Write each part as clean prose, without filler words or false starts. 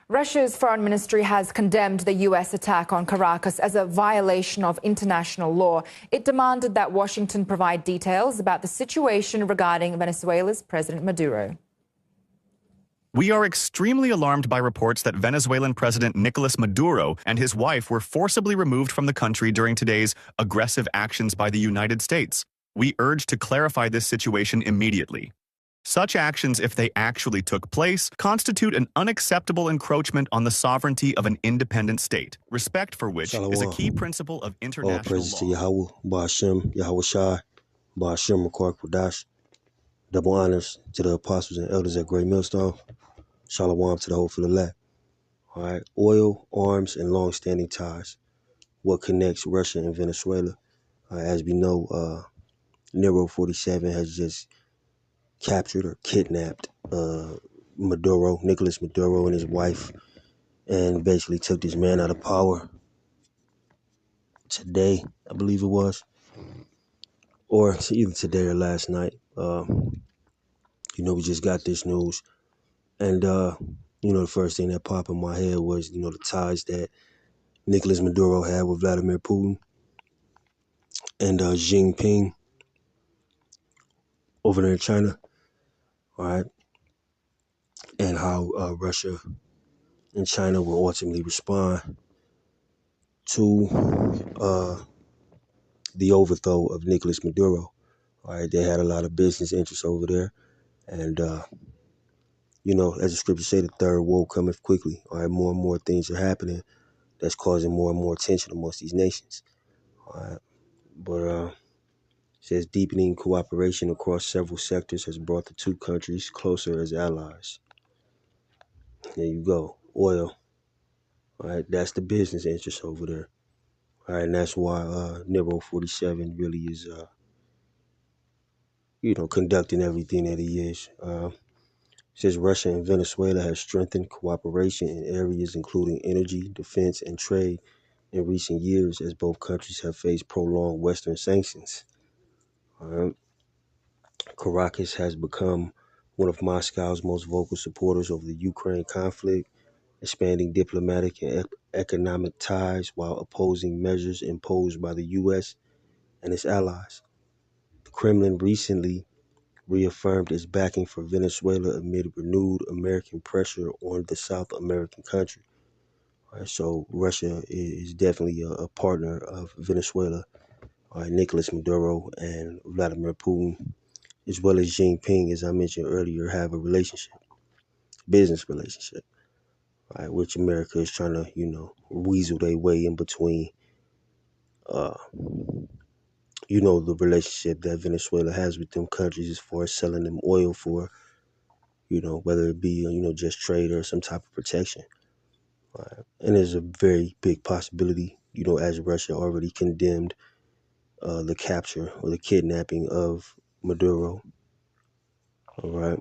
Russia's foreign ministry has condemned the U.S. attack on Caracas as a violation of international law. It demanded that Washington provide details about the situation regarding Venezuela's President Maduro. We are extremely alarmed by reports that Venezuelan President Nicolas Maduro and his wife were forcibly removed from the country during today's aggressive actions by the United States. We urge to clarify this situation immediately. Such actions, if they actually took place, constitute an unacceptable encroachment on the sovereignty of an independent state, respect for which is a key principle of international law. All praises to Yahweh, Ba'ashem, Yahweh Shai, Ba'ashem, Rakar Kodash. Double honors to the apostles and elders at Great Millstone. Shalom to the whole Philadelphia. All right, oil, arms, and long-standing ties. What connects Russia and Venezuela? As we know, Nero 47 has just captured or kidnapped Maduro, Nicolas Maduro, and his wife, and basically took this man out of power today, I believe it was, or either today or last night. We just got this news, and the first thing that popped in my head was the ties that Nicolas Maduro had with Vladimir Putin and Xi Jinping over there in China, all right, and how Russia and China will ultimately respond to the overthrow of Nicolas Maduro. All right, they had a lot of business interests over there, and as the scripture say, the third woe cometh quickly. All right, more and more things are happening that's causing more and more tension amongst these nations. All right, but it says deepening cooperation across several sectors has brought the two countries closer as allies. There you go, oil. All right, that's the business interest over there. All right, and that's why Nero 47 really is, conducting everything that he is. Says Russia and Venezuela have strengthened cooperation in areas including energy, defense, and trade in recent years as both countries have faced prolonged Western sanctions. All right. Caracas has become one of Moscow's most vocal supporters of the Ukraine conflict, expanding diplomatic and economic ties while opposing measures imposed by the U.S. and its allies. The Kremlin recently reaffirmed its backing for Venezuela amid renewed American pressure on the South American country. All right, so Russia is definitely a partner of Venezuela. All right, Nicolas Maduro and Vladimir Putin, as well as Xi Jinping, as I mentioned earlier, have a relationship, business relationship, right, which America is trying to, weasel their way in between, the relationship that Venezuela has with them countries as far as selling them oil for, whether it be, just trade or some type of protection. Right. And there's a very big possibility, as Russia already condemned the capture or the kidnapping of Maduro. All right.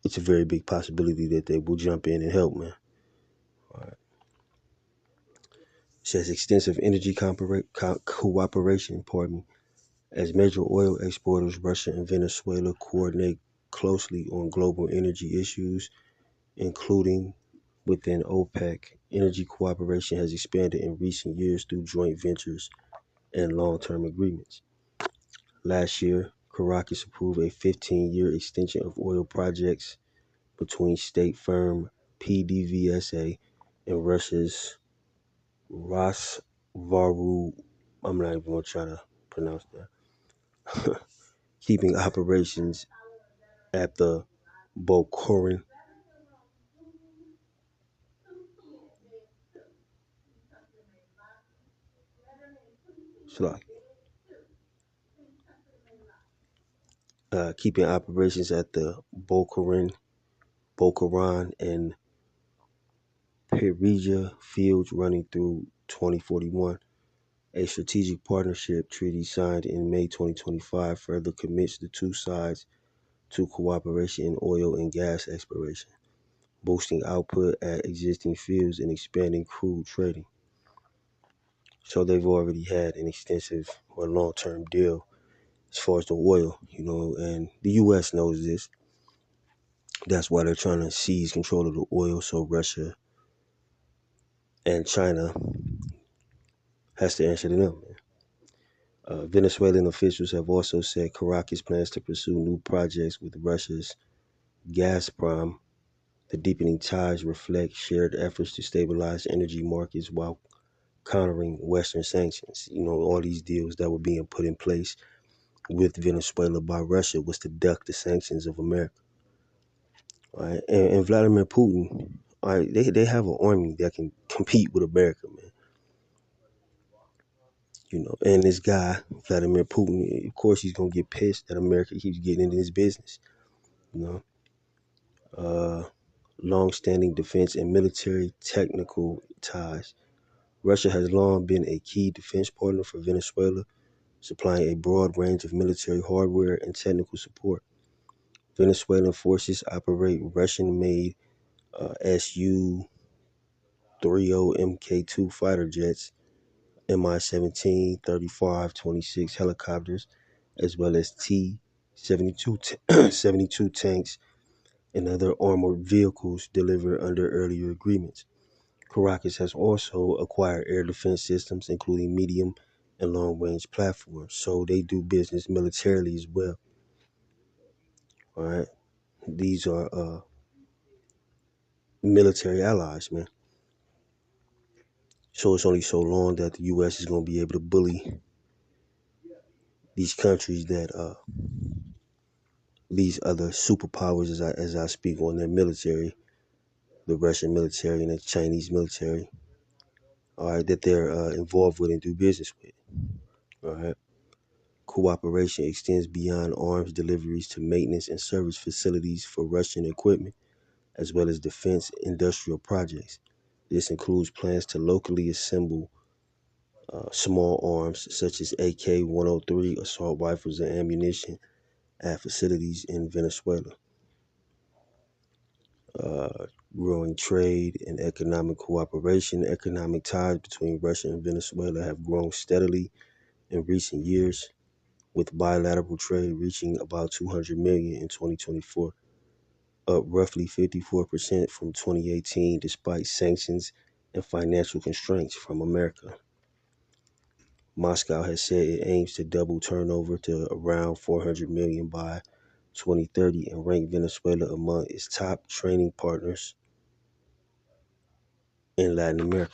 It's a very big possibility that they will jump in and help, man. All right. It says extensive energy cooperation, as major oil exporters, Russia and Venezuela coordinate closely on global energy issues, including within OPEC. Energy cooperation has expanded in recent years through joint ventures and long-term agreements. Last year, Caracas approved a 15-year extension of oil projects between state firm PDVSA and Russia's Rosvaru. I'm not even going to try to pronounce that. Keeping operations at the Bokhorin keeping operations at the Bokharan and Perija fields running through 2041. A strategic partnership treaty signed in May 2025 further commits the two sides to cooperation in oil and gas exploration, boosting output at existing fields and expanding crude trading. So they've already had an extensive or long-term deal as far as the oil, and the U.S. knows this. That's why they're trying to seize control of the oil so Russia and China has to answer to them. Venezuelan officials have also said Caracas plans to pursue new projects with Russia's Gazprom. The deepening ties reflect shared efforts to stabilize energy markets while countering Western sanctions. All these deals that were being put in place with Venezuela by Russia was to duck the sanctions of America. All right? And Vladimir Putin, all right, they have an army that can compete with America, man. And this guy, Vladimir Putin, of course he's gonna get pissed that America keeps getting into his business. You know, long-standing defense and military technical ties. Russia has long been a key defense partner for Venezuela, supplying a broad range of military hardware and technical support. Venezuelan forces operate Russian-made Su-30 Mk-2 fighter jets, Mi-17, 35, 26 helicopters, as well as T-72 72 tanks and other armored vehicles delivered under earlier agreements. Caracas has also acquired air defense systems, including medium and long-range platforms, so they do business militarily as well. All right, these are military allies, man. So it's only so long that the U.S. is going to be able to bully these countries that these other superpowers, as I speak on their military, the Russian military and the Chinese military, all right, that they're involved with and do business with. All right. Cooperation extends beyond arms deliveries to maintenance and service facilities for Russian equipment, as well as defense industrial projects. This includes plans to locally assemble small arms such as AK-103 assault rifles and ammunition at facilities in Venezuela. Growing trade and economic cooperation. Economic ties between Russia and Venezuela have grown steadily in recent years, with bilateral trade reaching about 200 million in 2024, up roughly 54% from 2018 despite sanctions and financial constraints from America. Moscow has said it aims to double turnover to around 400 million by 2030 and rank Venezuela among its top trading partners in Latin America.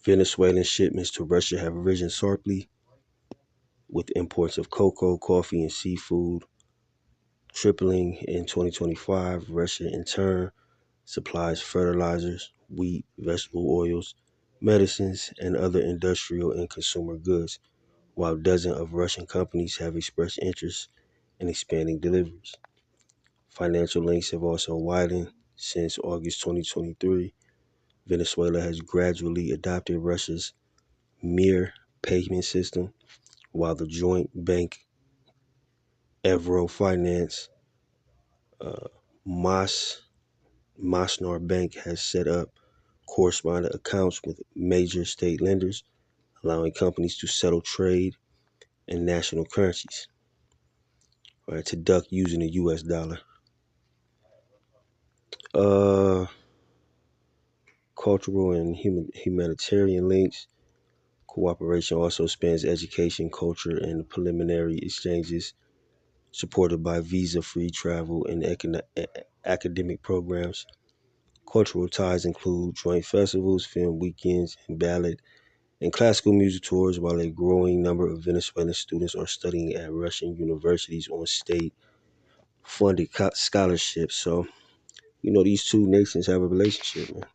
Venezuelan shipments to Russia have risen sharply, with imports of cocoa, coffee, and seafood tripling in 2025. Russia, in turn, supplies fertilizers, wheat, vegetable oils, medicines, and other industrial and consumer goods, while dozens of Russian companies have expressed interest in expanding deliveries. Financial links have also widened since August 2023. Venezuela has gradually adopted Russia's Mir payment system, while the joint bank Evro Finance Mas Masnar Bank has set up correspondent accounts with major state lenders, allowing companies to settle trade in national currencies, right, to duck using the U.S. dollar. Uh, Cultural and humanitarian links. Cooperation also spans education, culture, and preliminary exchanges, supported by visa-free travel and academic programs. Cultural ties include joint festivals, film weekends, and ballet and classical music tours, while a growing number of Venezuelan students are studying at Russian universities on state-funded scholarships. So, these two nations have a relationship, man.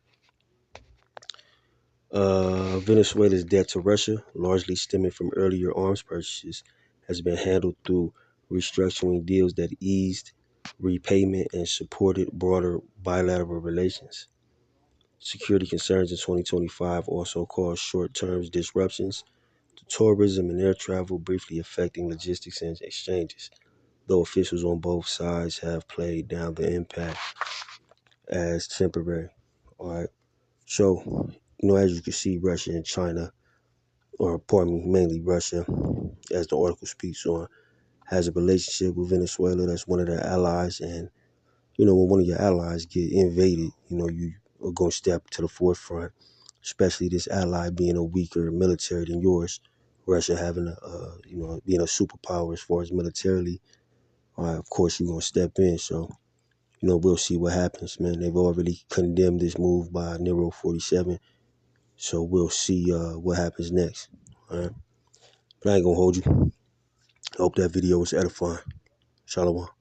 Venezuela's debt to Russia, largely stemming from earlier arms purchases, has been handled through restructuring deals that eased repayment and supported broader bilateral relations. Security concerns in 2025 also caused short-term disruptions to tourism and air travel, briefly affecting logistics and exchanges, though officials on both sides have played down the impact as temporary. All right. So, as you can see, Russia and China, or pardon me, mainly Russia, as the article speaks on, has a relationship with Venezuela. That's one of their allies. And, when one of your allies get invaded, are going to step to the forefront, especially this ally being a weaker military than yours. Russia having being a superpower as far as militarily. Of course, you're going to step in. So, we'll see what happens, man. They've already condemned this move by Nero 47. So we'll see what happens next. All right. But I ain't going to hold you. I hope that video was edifying. Shalom.